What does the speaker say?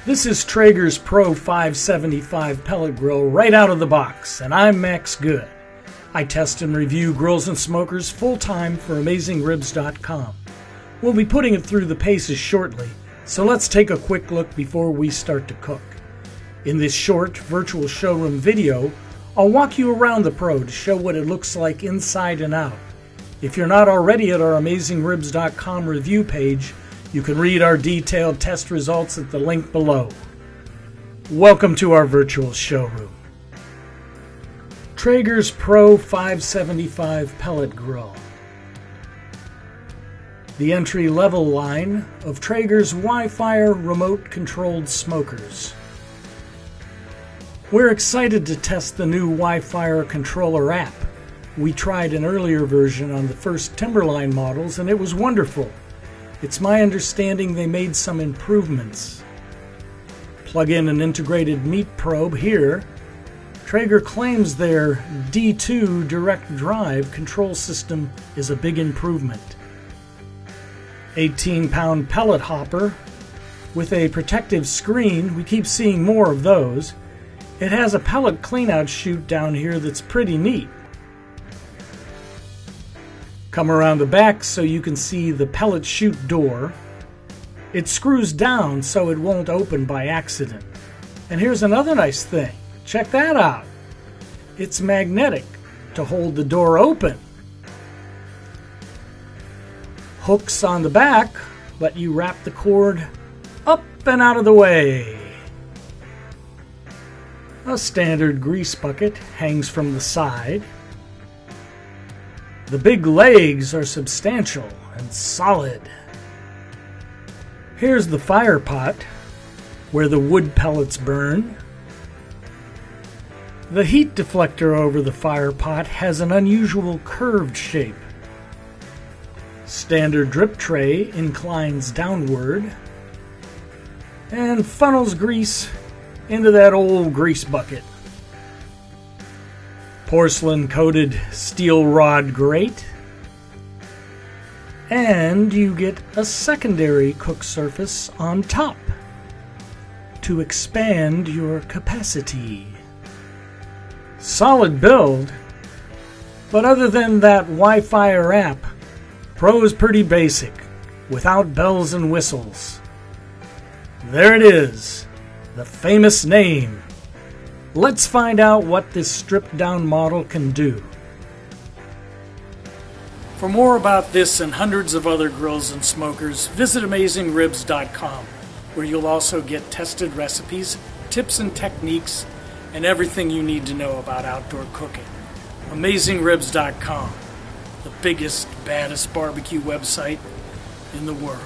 This is Traeger's Pro 575 pellet grill right out of the box, and I'm Max Good. I test and review grills and smokers full-time for AmazingRibs.com. We'll be putting it through the paces shortly, so let's take a quick look before we start to cook. In this short virtual showroom video, I'll walk you around the Pro to show what it looks like inside and out. If you're not already at our AmazingRibs.com review page, you can read our detailed test results at the link below. Welcome to our virtual showroom. Traeger's Pro 575 pellet grill. The entry-level line of Traeger's WiFIRE remote-controlled smokers. We're excited to test the new WiFIRE controller app. We tried an earlier version on the first Timberline models and it was wonderful. It's my understanding they made some improvements. Plug in an integrated meat probe here. Traeger claims their D2 direct drive control system is a big improvement. 18-pound pellet hopper with a protective screen. We keep seeing more of those. It has a pellet cleanout chute down here that's pretty neat. Come around the back so you can see the pellet chute door. It screws down so it won't open by accident. And here's another nice thing. Check that out. It's magnetic to hold the door open. Hooks on the back let you wrap the cord up and out of the way. A standard grease bucket hangs from the side. The big legs are substantial and solid. Here's the fire pot, where the wood pellets burn. The heat deflector over the fire pot has an unusual curved shape. Standard drip tray inclines downward and funnels grease into that old grease bucket. Porcelain-coated steel rod grate, and you get a secondary cook surface on top to expand your capacity. Solid build, but other than that WiFIRE app, Pro is pretty basic, without bells and whistles. There it is, the famous name. Let's find out what this stripped-down model can do. For more about this and hundreds of other grills and smokers, visit AmazingRibs.com, where you'll also get tested recipes, tips and techniques, and everything you need to know about outdoor cooking. AmazingRibs.com, the biggest, baddest barbecue website in the world.